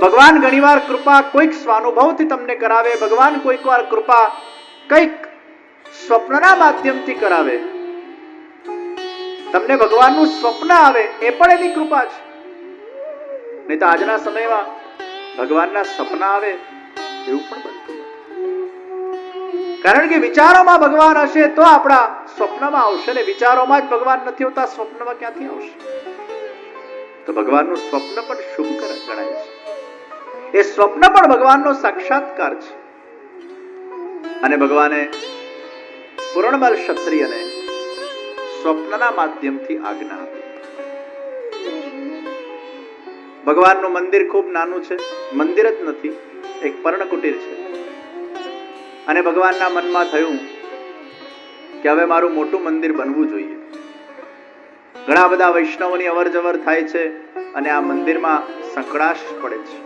ભગવાન ઘણીવાર કૃપા કોઈક સ્વાનુભવથી તમને કરાવે, ભગવાન કોઈક વાર કૃપા કઈક સ્વપ્નના માધ્યમથી કરાવે. તમને ભગવાનનું સ્વપ્ન આવે એ પણ એની કૃપા છે. નહીં તો આજના સમયમાં ભગવાનના સપના આવે એવું પણ બનતું નથી. કારણ કે વિચારોમાં ભગવાન હશે તો આપણા સ્વપ્નમાં આવશે, ને વિચારોમાં જ ભગવાન નથી હોતા, સ્વપ્નમાં ક્યાંથી આવશે? તો ભગવાનનું સ્વપ્ન પણ શુભ ગણાય છે. એ સ્વપ્ન પણ ભગવાનનો સાક્ષાત્કાર છે. અને ભગવાને પૂર્ણબલ ક્ષત્રિયને સ્વપ્નના માધ્યમથી આજ્ઞા આપી. ભગવાનનું મંદિર ખૂબ નાનું છે, મંદિર જ નથી, એક પર્ણકુટીર છે. અને ભગવાનના મનમાં થયું કે હવે મારું મોટું મંદિર બનવું જોઈએ. ઘણા બધા વૈષ્ણવોની અવર જવર થાય છે અને આ મંદિરમાં સંકળાશ પડે છે.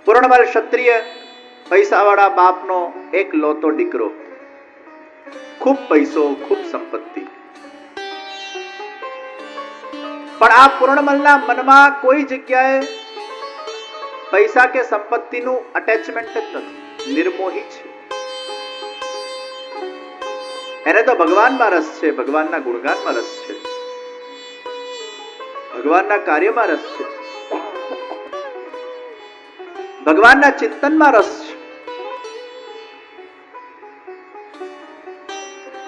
પૂર્ણબલ ક્ષત્રિય, પૈસાવાળા બાપનો એક લોતો દીકરો, ખૂબ પૈસો, ખૂબ સંપત્તિ. પણ આ પૂર્ણમલના મનમાં કોઈ જગ્યાએ પૈસા કે સંપત્તિનું અટેચમેન્ટ જ નથી, નિર્મોહી છે. એને તો ભગવાનમાં રસ છે, ભગવાનના ગુણગાનમાં રસ છે, ભગવાનના કાર્યમાં રસ છે, ભગવાનના ચિંતનમાં રસ છે.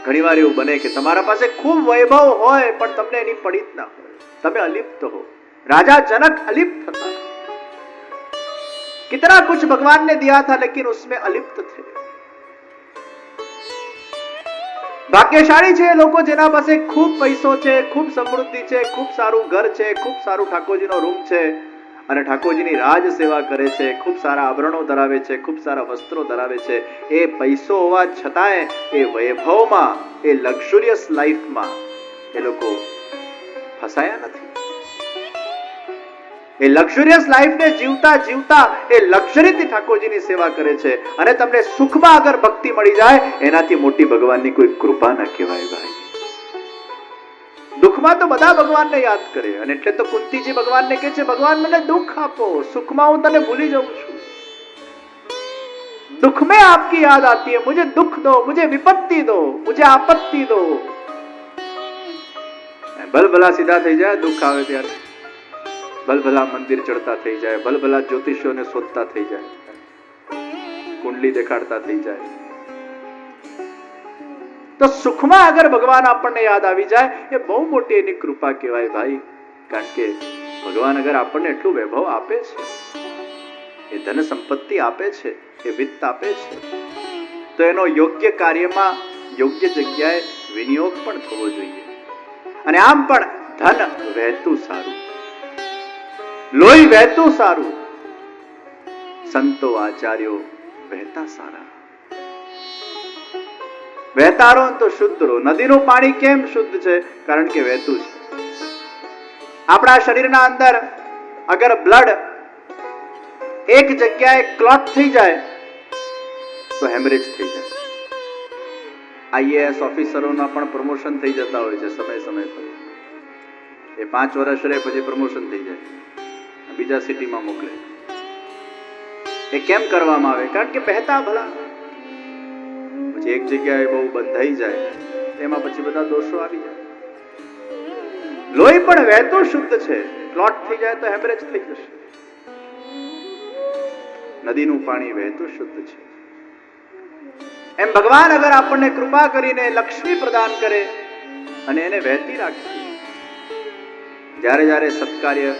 ઘણીવાર એવું બને કે તમારા પાસે ખૂબ વૈભવ હોય પણ તમને એની પડી જ ના હોય, તમે અલિપ્ત હો. राजा जनक अलिप्त था, कितना कुछ भगवान ने दिया था लेकिन उसमें अलिप्त थे. ભાગ્યશાળી છે એ લોકો જેના પાસે ખૂબ પૈસો છે, ખૂબ સમૃદ્ધિ છે, ખૂબ સારું ઘર છે, ખૂબ સારું ઠાકોરજીનો રૂમ છે અને ઠાકોરજીની રાજ સેવા કરે છે, ખૂબ સારા આભરણો ધરાવે છે, ખૂબ સારા વસ્ત્રો ધરાવે છે. એ પૈસો હોવા છતાંય એ વૈભવમાં, એ લક્ઝુરિયસ લાઈફમાં એ લોકો ફસાયા નથી. એ લક્ઝુરિયસ લાઈફને જીવતા જીવતા એ લક્ઝરીથી ઠાકોરજીની સેવા કરે છે. અને તમને સુખમાં અગર ભક્તિ મળી જાય એનાથી મોટી ભગવાનની કોઈ કૃપા ન કહેવાય ભાઈ. દુઃખમાં તો બધા ભગવાનને યાદ કરે, અને એટલે તો કુંતીજી ભગવાનને કહે છે, ભગવાન મને દુઃખ આપો, સુખમાં હું તને ભૂલી જાઉં છું. दुख में आपकी याद आती है, मुझे दुख दो, मुझे विपत्ति दो, मुझे आपत्ति दो. भलभला सीधा થઈ જાય દુઃખ આવે ત્યારે, ભલભલા મંદિર ચડતા થઈ જાય, ભલભલા જ્યોતિષીઓને શોધતા થઈ જાય, કુંડલી દેખાડતા થઈ જાય. તો સુખમાં અગર ભગવાન આપણને યાદ આવી જાય એ બહુ મોટી એની કૃપા કહેવાય ભાઈ. કારણ કે ભગવાન અગર આપણને એટલું વૈભવ આપે છે, એ ધન સંપત્તિ આપે છે, એ વિત્ત આપે છે, તો એનો યોગ્ય કાર્યમાં, યોગ્ય જગ્યાએ વિનિયોગ પણ થવો જોઈએ. અને આમ પણ ધન વહેતું સારું, લોહી વહેતું સારું, સંતો આચાર્યો વહેતા સારા. વહેતા રહો તો શુદ્ધ રહો. નદીનું પાણી કેમ શુદ્ધ છે? કારણ કે વહેતું છે. આપણા શરીરના અંદર અગર બ્લડ એક જગ્યાએ ક્લોટ થઈ જાય તો હેમરેજ થઈ જાય. આઈએએસ ઓફિસરોના પણ પ્રમોશન થઈ જતા હોય છે સમય સમય પર. એ 5 વર્ષ રહે પછી પ્રમોશન થઈ જાય, બીજા સિટીમાં મોકલે. એ કેમ કરવામાં આવે? કારણ કે બહેતા ભલા. પછી એક જગ્યાએ બહુ બંધાઈ જાય તેમાં પછી બધા દોષો આવી જાય. લોહી પણ વહેતું શુદ્ધ છે, ક્લોટ થઈ જાય તો હેમરેજ થઈ જશે. નદીનું પાણી વહેતું શુદ્ધ છે. એમ ભગવાન અગર આપણને કૃપા કરીને લક્ષ્મી પ્રદાન કરે અને એને વહેતી રાખે, જ્યારે જ્યારે સત્કાર્ય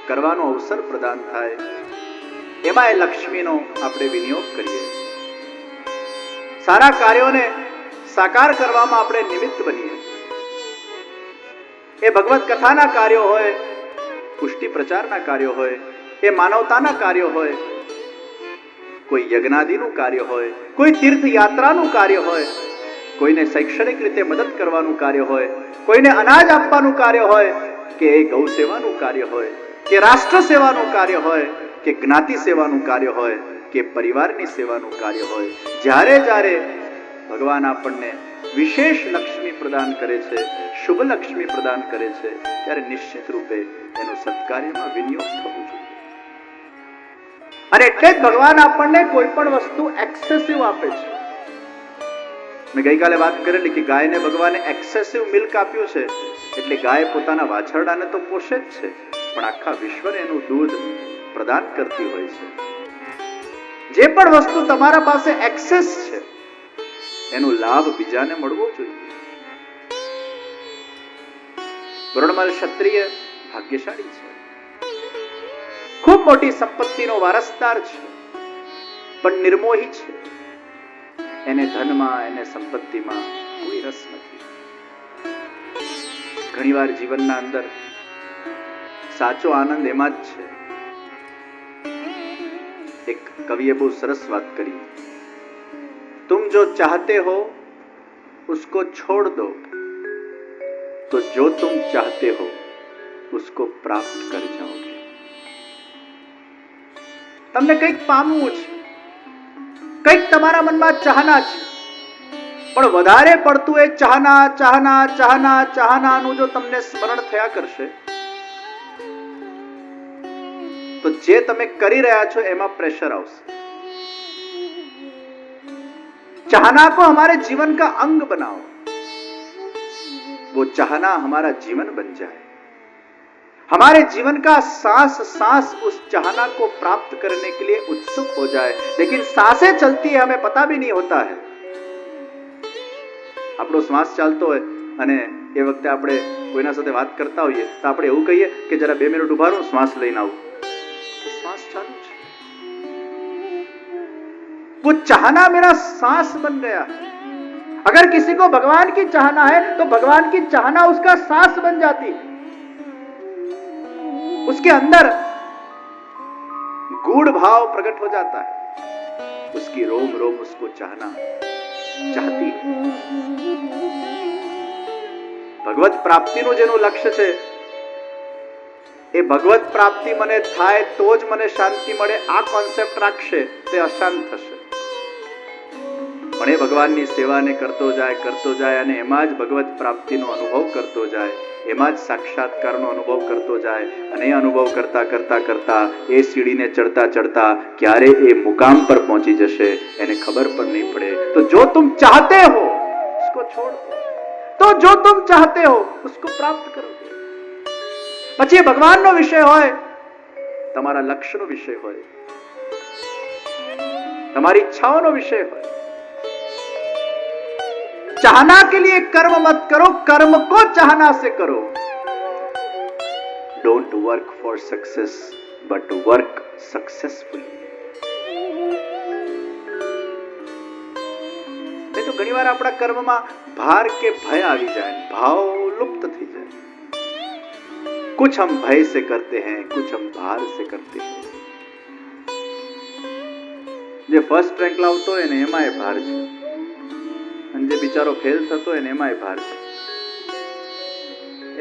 કરવાનો અવસર પ્રદાન થાય એમાં એ લક્ષ્મીનો આપણે વિનિયોગ કરીએ, સારા કાર્યોને સાકાર કરવામાં આપણે નિમિત્ત બનીએ. એ ભગવત કથાના કાર્યો હોય, પુષ્ટિ પ્રચારના કાર્યો હોય, એ માનવતાના કાર્યો હોય, કોઈ યજ્ઞાદિનું કાર્ય હોય, કોઈ તીર્થયાત્રાનું કાર્ય હોય, કોઈને શૈક્ષણિક રીતે મદદ કરવાનું કાર્ય હોય, કોઈને અનાજ આપવાનું કાર્ય હોય, કે એ ગૌ સેવાનું કાર્ય હોય, કે રાષ્ટ્ર સેવાનું કાર્ય હોય, કે જ્ઞાતિ સેવાનું કાર્ય હોય, કે પરિવારની સેવાનું કાર્ય હોય, જ્યારે જ્યારે ભગવાન આપણને વિશેષ લક્ષ્મી પ્રદાન કરે છે, શુભ લક્ષ્મી પ્રદાન કરે છે ત્યારે નિશ્ચિત રૂપે એનો સત્કાર્યમાં વિનિયોગ થવો જોઈએ. અને એટલે જ ભગવાન આપણને કોઈ પણ વસ્તુ એક્સેસિવ આપે છે. મેં ગઈકાલે વાત કરેલી કે ગાયને ભગવાને એક્સેસિવ મિલ્ક આપ્યું છે એટલે ગાય પોતાના વાછરડાને તો પોષે જ છે પણ આખા વિશ્વને એનું દૂધ પ્રદાન કરતી હોય છે. જે પણ વસ્તુ તમારા પાસે એક્સેસ છે એનો લાભ બીજાને મળવો જોઈએ. વર્ણમલ ક્ષત્રિય ભાગ્યશાળી છે, ખૂબ મોટી સંપત્તિનો વારસદાર છે પણ નિર્મોહી છે. એને ધનમાં એને સંપત્તિમાં કોઈ રસ નથી. ઘણીવાર જીવનના અંદર સાચો આનંદ એમાં જ છે. એક કવિએ બહુ સરસ વાત કરી, तुम जो चाहते हो उसको छोड़ दो तो जो तुम चाहते हो उसको प्राप्त कर जाओगे. તમને કંઈક પામવું છે, કંઈક તમારા મનમાં ચાહના છે પણ વધારે પડતું એ ચાહના ચાહના ચાહના ચાહનાનું જો તમને સ્મરણ થયા કરશે તો જે તમે કરી રહ્યા છો એમાં प्रेशर આવશે. चाहना को हमारे जीवन का अंग बनाओ, वो चाहना हमारा जीवन बन जाए. हमारे जीवन का सांस सांस उस चाहना को प्राप्त करने के लिए उत्सुक हो जाए. लेकिन सांसें चलती है हमें पता भी नहीं होता है. આપણો શ્વાસ ચાલતો હોય અને એ વખતે આપણે કોઈના સાથે વાત કરતા હોઈએ તો આપણે એવું કહીએ કે જરા 2 મિનિટ ઉભા રહો, શ્વાસ લઈને આવું. શ્વાસ ચાલુ છે, वो चाहना मेरा सांस बन गया है. अगर किसी को भगवान की चाहना है तो भगवान की चाहना उसका सांस बन जाती है. उसके अंदर गूढ़ भाव प्रकट हो जाता है. उसकी रोम रोम उसको चाहना चाहती है. भगवत प्राप्ति નું જેનું લક્ષ્ય છે એ ભગવત પ્રાપ્તિ મને થાય તો જ મને શાંતિ મળે આ કોન્સેપ્ટ રાખશે તે અશાંત થશે. પણ એ ભગવાનની સેવાને કરતો જાય અને એમાં જ ભગવત પ્રાપ્તિનો અનુભવ કરતો જાય, એમાં જ સાક્ષાત્કારનો અનુભવ કરતો જાય અને એ અનુભવ કરતા કરતા કરતા એ સીડીને ચડતા ચડતા ક્યારે એ મુકામ પર પહોંચી જશે એને ખબર પણ નહીં પડે. તો જો तुम चाहते हो उसको छोड़ दो, तो जो तुम चाहते हो उसको प्राप्त करोगे. પછી ભગવાનનો વિષય હોય, તમારા લક્ષ્યનો વિષય હોય, તમારી ઈચ્છાઓનો વિષય હોય. चाहना के लिए कर्म मत करो, कर्म को चाहना से करो. Don't work for success, but work successfully. नहीं तो घणी वार अपना कर्मમાં भार के भय આવી જાય, भाव लुप्त થઈ જાય. कुछ हम भय से करते हैं, कुछ हम भार से करते हैं. જે ફર્સ્ટ રેન્ક લાવતો હોય ને એમાં એ ભાર છે અને જે બિચારો ફેલ થતો હોય ને એમાં એ ભાર છે.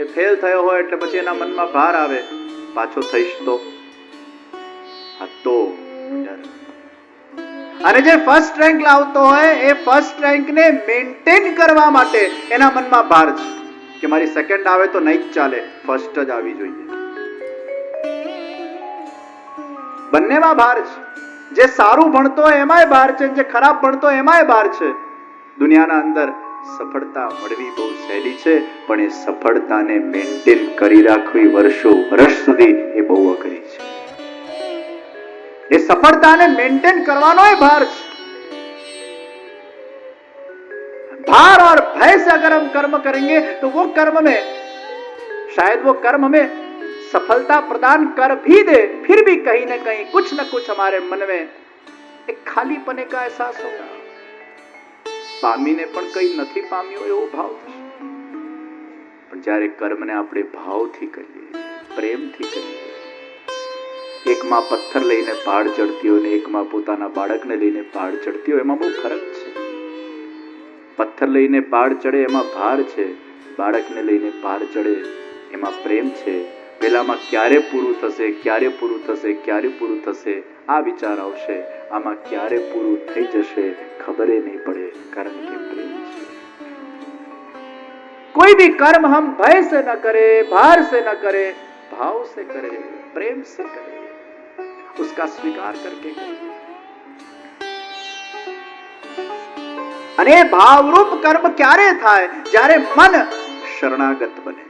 એ ફેલ થયો હોય એટલે પછી એના મનમાં ભાર આવે, પાછો થઈશ તો આ તો ડર. અને જે ફર્સ્ટ રેન્ક લાવતો હોય એ ફર્સ્ટ રેન્કને મેન્ટેન કરવા માટે એના મનમાં ભાર છે કે મારી સેકન્ડ આવે તો નહીં જ ચાલે, ફર્સ્ટ જ આવી જોઈએ. બંનેમાં ભાર છે. જે સારું ભણતો હોય એમાંય ભાર છે, જે ખરાબ ભણતો હોય એમાંય ભાર છે. દુનિયાના અંદર સફળતા મળવી બહુ સહેલી છે પણ એ સફળતાને મેન્ટેન કરી રાખવી વર્ષો વર્ષ સુધી એ બહુ અઘરી છે. એ સફળતાને મેન્ટેન કરવાનો ભાર છે. भार और भय से अगर हम कर्म करेंगे तो वो कर्म में शायद वो कर्म हमें सफलता प्रदान कर भी दे, फिर भी कहीं ना कहीं कुछ न कुछ हमारे मन में एक खालीपने का एहसास होगा. પામીને પણ કઈ નથી પામ્યો એવો ભાવ થશે. પણ જ્યારે કર્મને આપણે ભાવથી કરીએ, પ્રેમથી કરીએ, એકમાં પથ્થર લઈને પહાડ ચડતી હોય ને એકમાં પોતાના બાળકને લઈને પહાડ ચડતી હોય એમાં બહુ ફરક છે. પથ્થર લઈને પહાડ ચડે એમાં ભાર છે, બાળકને લઈને પહાડ ચડે એમાં પ્રેમ છે. પેલામાં ક્યારે પૂરું થશે, ક્યારે પૂરું થશે, ક્યારે પૂરું થશે આ વિચાર આવશે, આમાં ક્યારે પૂરું થઈ જશે ખબર નહીં પડે કારણ કે પ્રેમ છે. कोई भी कर्म हम भय से न करें, भार से न करें, भाव से करें, प्रेम से करें, उसका स्वीकार करके करें। અને ભાવરૂપ કર્મ ક્યારે થાય? જ્યારે મન શરણાગત બને.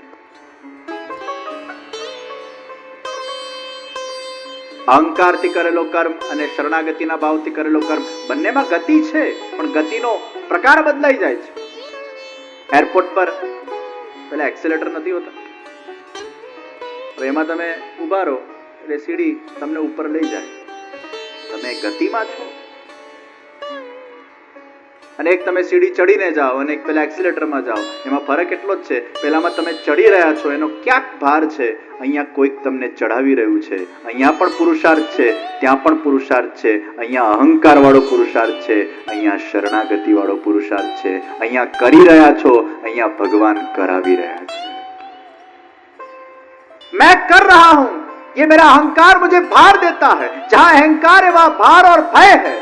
અહંકારથી કરેલો કર્મ અને શરણાગતિના ભાવથી કરેલો કર્મ બંનેમાં ગતિ છે, પણ ગતિનો પ્રકાર બદલાઈ જાય છે. એરપોર્ટ પર પેલા એક્સેલેટર નથી હોતા, એમાં તમે ઉભા રહો એટલે સીડી તમને ઉપર લઈ જાય. તમે ગતિમાં છો, અને એક તમે સીડી ચડીને જાઓ અને એક પેલા એક્સિલેટરમાં જાઓ, એમાં ફરક એટલો જ છે. પેલામાં તમે ચડી રહ્યા છો, એનો ક્યાંક ભાર છે, અહીંયા કોઈક તમને ચડાવી રહ્યું છે. અહીંયા પણ પુરુષાર્થ છે, ત્યાં પણ પુરુષાર્થ છે. અહીંયા અહંકાર વાળો પુરુષાર્થ છે, અહીંયા શરણાગતિ વાળો પુરુષાર્થ છે. અહીંયા કરી રહ્યા છો, અહીંયા ભગવાન કરાવી રહ્યા છે. मैं कर रहा हूं, ये मेरा अहंकार मुझे भार देता है. जहां अहंकार है वहां भार और भय है.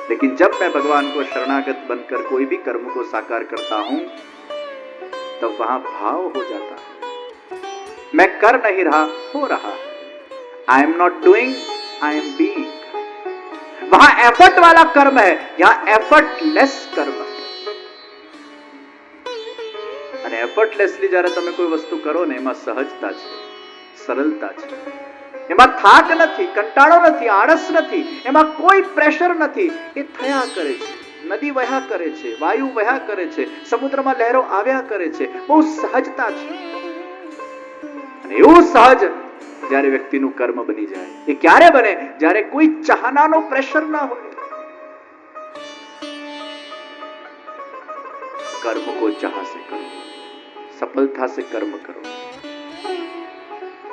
लेकिन जब मैं भगवान को शरणागत बनकर कोई भी कर्म को साकार करता हूं, तब वहां भाव हो जाता है. मैं कर नहीं रहा, हो रहा. I am not doing, I am being. वहां एफर्ट वाला कर्म है, यहां एफर्टलेस कर्म है. અને એફર્ટલેસલી જ્યારે તમે કોઈ વસ્તુ કરો ને, એમાં સહજતા છે, સરળતા છે. એમાં થાક નથી, કંટાળો નથી, આળસ નથી, એમાં કોઈ પ્રેશર નથી. એ થયા કરે છે. નદી વહ્યા કરે છે, વાયુ વહ્યા કરે છે, સમુદ્રમાં લહેરો આવ્યા કરે છે. બહુ સહજતા છે. અને એવું સહજ જ્યારે વ્યક્તિનું કર્મ બની જાય, એ ક્યારે બને? જ્યારે કોઈ ચાહનાનો પ્રેશર ના હોય. कर्म को चाह से करो, सफलता से कर्म करो.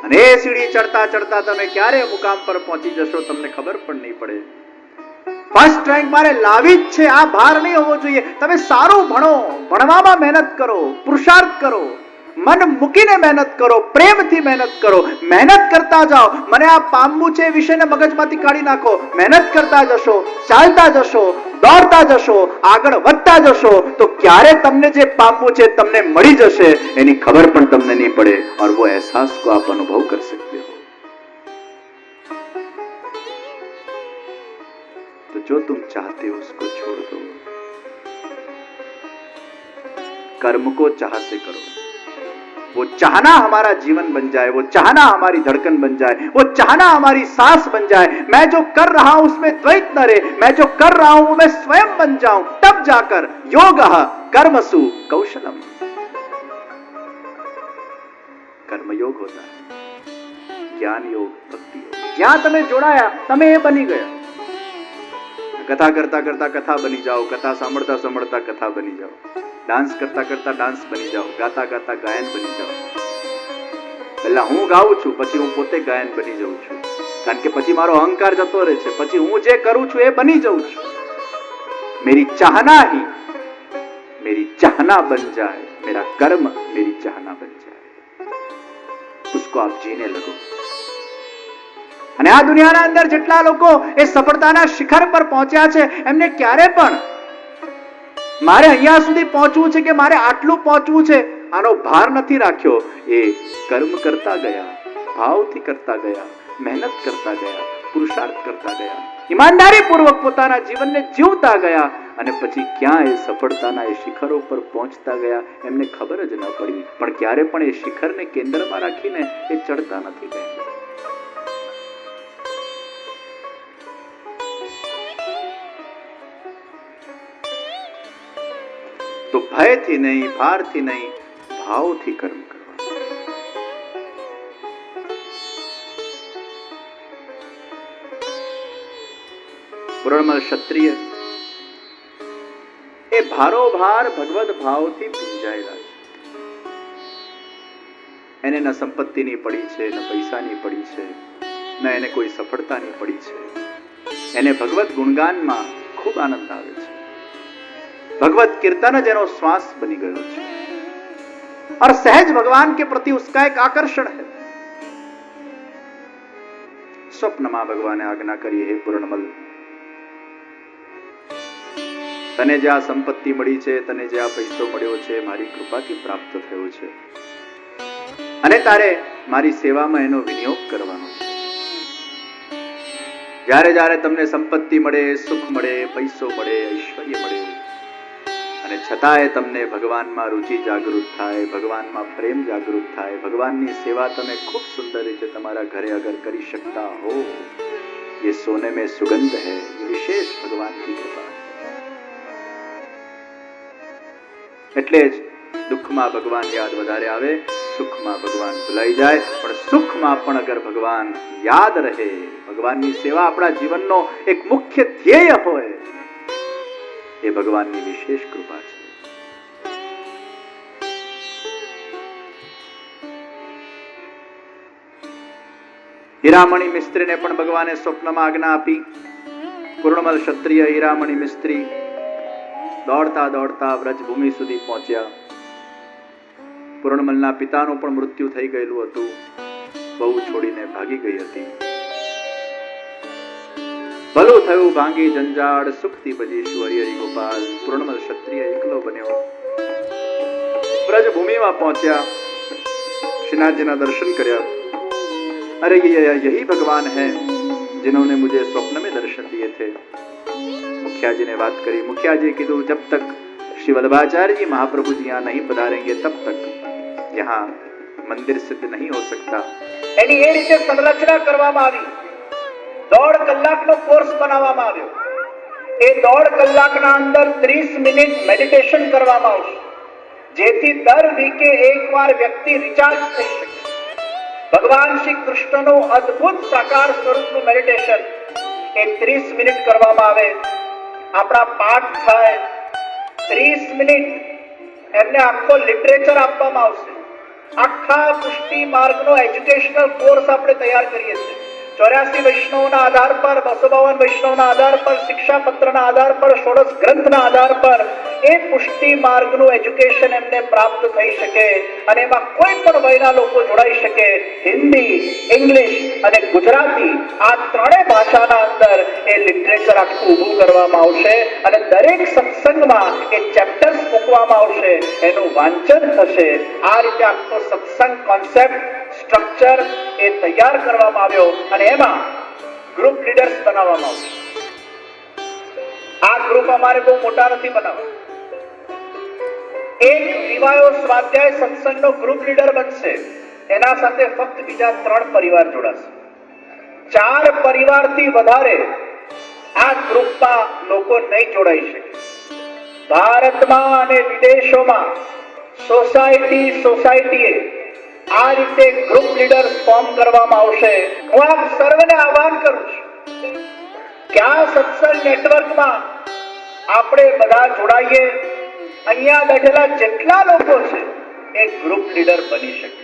અને સીડી ચડતા ચડતા તમે ક્યારે મુકામ પર પહોંચી જશો તમને ખબર પણ નહીં પડે. ફર્સ્ટ રેન્ક મારે લાવી જ છે, આ ભાર નહીં હોવો જોઈએ. તમે સારું ભણો, ભણવામાં મહેનત કરો, પુરુષાર્થ કરો, મન મૂકીને મહેનત કરો, પ્રેમથી મહેનત કરો. મહેનત કરતા જાઓ. મને આ પામવું છે વિષયને મગજમાંથી કાઢી નાખો. મહેનત કરતા જશો, ચાલતા જશો, દોડતા જશો, આગળ વધતા જશો, તો ક્યારે તમને જે પામવું છે તમને મળી જશે, એની ખબર પણ તમને નહીં પડે. और वो एहसास को आप अनुभव कर सकते हो. तो जो तुम चाहते हो उसको छोड़ दो. कर्म को चाह से करो. वो चाहना हमारा जीवन बन जाए, वो चाहना हमारी धड़कन बन जाए, वो चाहना हमारी सांस बन जाए. मैं जो कर रहा हूं उसमें द्वैत न रहे, मैं जो कर रहा हूं वो मैं स्वयं बन जाऊं. तब जाकर योगः कर्मसु कौशलम, कर्मयोग होता है. ज्ञान योग, भक्ति योग. જ્યાં તમે જોડાયા તમે એ બની ગયા. કથા કરતા કરતા કથા બની જાઓ, કથા સાંભળતા સાંભળતા કથા બની જાઓ, डांस करता करता डांस बनी जाओ, गाता गाता गायन बनी जाओ. પહેલા હું ગાઉં છું, પછી હું પોતે ગાયન બની જાઉં છું. કારણ કે પછી મારો અહંકાર જતો રહે છે. પછી હું જે કરું છું એ બની જાઉં છું. मेरी चाहना ही मेरी चाहना बन जाए, मेरा कर्म मेरी चाहना बन जाए. उसको आप जीने लगो. અને આ દુનિયાના અંદર જેટલા લોકો એ સફળતાના શિખર પર પહોંચ્યા છે, એમને ક્યારે પણ મારે અહીંયા સુધી પહોંચવું છે કે મારે આટલું પહોંચવું છે આનો ભાર નથી રાખ્યો. એ કર્મ કરતા ગયા, ભાવથી કરતા ગયા, મહેનત કરતા ગયા, પુરુષાર્થ કરતા ગયા, ઈમાનદારી પૂર્વક પોતાના જીવનને જીવતા ગયા. અને પછી ક્યાં એ સફળતાના એ શિખરો પર પહોંચતા ગયા એમને ખબર જ ન પડી. પણ ક્યારે પણ એ શિખરને કેન્દ્રમાં રાખીને એ ચડતા નથી ગયા. तो भय थी नहीं, भार थी नहीं, भाव थी कर्म करवा. पुरणमल क्षत्रिय એ ભારોભાર ભગવદ ભાવથી પૂંજાયેલા છે. એને ન સંપત્તિની પડી છે, ન પૈસાની પડી છે, ન એને કોઈ સફળતાની પડી છે. એને ભગવત ગુણગાનમાં ખૂબ આનંદ આવે છે. भगवत कीर्तन जेनो श्वास बनी गयो है. और सहज भगवान के प्रति उसका एक आकर्षण है. स्वप्न में भगवान ने आज्ञा करी, हे पूर्णमल તને જે આ સંપત્તિ મળી છે, તને જે આ પૈસો મળ્યો છે, મારી કૃપાથી પ્રાપ્ત થયો છે, અને તારે મારી સેવામાં એનો વિનિયોગ કરવાનો છે. જ્યારે જ્યારે તમને સંપત્તિ મળે, સુખ મળે, પૈસો મળે, ઐશ્વર્ય મળે, અને છતાંય તમને ભગવાનમાં રુચિ જાગૃત થાય, ભગવાનમાં પ્રેમ જાગૃત થાય, ભગવાનની સેવા તમે ખૂબ સુંદર રીતે તમારા ઘરે અગર કરી શકતા હો, ये सोने में सुगंध है, ये विशेष भगवान की कृपा. એટલે જ દુઃખમાં ભગવાન યાદ વધારે આવે, સુખમાં ભગવાન ભૂલાઈ જાય, પણ સુખમાં પણ અગર ભગવાન યાદ રહે, ભગવાનની સેવા આપણા જીવનનો એક મુખ્ય ધ્યેય હોય, એ ભગવાનની વિશેષ કૃપા છે. હીરામણી મિસ્ત્રીને પણ ભગવાને સ્વપ્નમાં આજ્ઞા આપી. પૂર્ણમલ ક્ષત્રિય હીરામણી મિસ્ત્રી દોડતા દોડતા વ્રજભૂમિ સુધી પહોંચ્યા. પૂર્ણમલના પિતાનું પણ મૃત્યુ થઈ ગયેલું હતું, બહુ છોડીને ભાગી ગઈ હતી. ભલું થયું ભાંગી જંજાળ, સુખથી ભજીશું હરિ હરિ ગોપાલ. પૂર્ણમલ ક્ષત્રિય એકલો બન્યો. વ્રજભૂમિમાં પહોંચ્યા, શ્રીનાથજીના દર્શન કર્યા. अरे ये यही भगवान है जिन्होंने मुझे स्वप्न में दर्शन दिए थे. मुखिया जी ने बात करी. मुखिया जी कीधु जब तक श्री वल्लभाचार्य जी महाप्रभु जी यहाँ नहीं पधारेंगे तब तक यहाँ मंदिर सिद्ध नहीं हो सकता. એની એ રીતે સંરચના કરવામાં આવી. 1.5 કલાકનો કોર્સ બનાવવામાં આવ્યો. એ 1.5 કલાકના અંદર 30 મિનિટ મેડિટેશન કરવામાં આવશે, જેથી દર વીકે એકવાર વ્યક્તિ રિચાર્જ થઈ શકે. ભગવાન શ્રી કૃષ્ણનું અદ્ભુત સાકાર સ્વરૂપનું મેડિટેશન એ 30 મિનિટ કરવામાં આવે. આપણા પાઠ થાય 30 મિનિટ. એમને આખો લિટરેચર આપવામાં આવશે. આખા પુષ્ટિ માર્ગનો એજ્યુકેશનલ કોર્સ આપણે તૈયાર કરીએ છીએ. 84 વૈષ્ણવના આધાર પર, 252 વૈષ્ણવના આધાર પર, શિક્ષાપત્રના આધાર પર, ષોડશ ગ્રંથના આધાર પર એ પુષ્ટિ માર્ગનું એજ્યુકેશન એમને પ્રાપ્ત થઈ શકે, અને એમાં કોઈ પણ વયના લોકો જોડાઈ શકે. હિન્દી, ઇંગ્લિશ અને ગુજરાતી આ ત્રણેય ભાષાના અંદર એ લિટરેચર આખું ઊભું કરવામાં આવશે, અને દરેક સત્સંગમાં એ ચેપ્ટર્સ મૂકવામાં આવશે, એનું વાંચન થશે. આ રીતે આખો સત્સંગ કોન્સેપ્ટ, સ્ટ્રક્ચર એ તૈયાર કરવામાં આવ્યો, અને એમાં ગ્રુપ લીડર્સ બનાવવામાં આવશે. આ ગ્રુપ અમારે બહુ મોટા નથી બનાવવા. એક વિવાયો સ્વાધ્યાય સત્સંગનો ગ્રુપ લીડર બનશે, એના સાથે ફક્ત બીજા 3 પરિવાર જોડાશે. 4 પરિવારથી વધારે આ ગ્રુપમાં લોકો નહીં જોડાઈ શકે. ભારતમાં અને વિદેશોમાં સોસાયટીએ આ રીતે ગ્રુપ લીડર ફોર્મ કરવામાં આવશે. હું આપ સર્વને આહ્વાન કરું છું કે આ સત્સંગ નેટવર્કમાં આપણે બધા જોડાઈએ. અહીંયા બેઠેલા જેટલા લોકો છે એ ગ્રુપ લીડર બની શકે.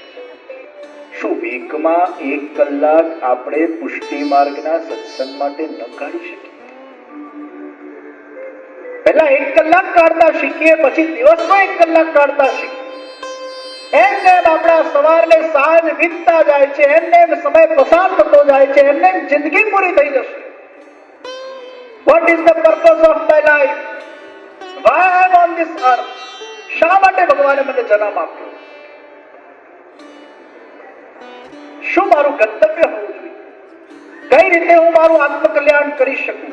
શું વીકમાં 1 કલાક આપણે પુષ્ટિ માર્ગના સત્સંગ માટે ન કાઢી શકીએ? પહેલા 1 કલાક કાઢતા શીખીએ, પછી દિવસમાં 1 કલાક કાઢતા શીખીએ. એમ આપણા સવારને સાંજ વીતતા જાય છે, એમને સમય પસાર થતો જાય છે, એમને જિંદગી પૂરી થઈ જશે. What is the purpose of my life? Why I am on this earth? શા માટે ભગવાને મને જન્મ આપ્યો? શું મારું ગંતવ્ય હોવું જોઈએ? કઈ રીતે હું મારું આત્મકલ્યાણ કરી શકું?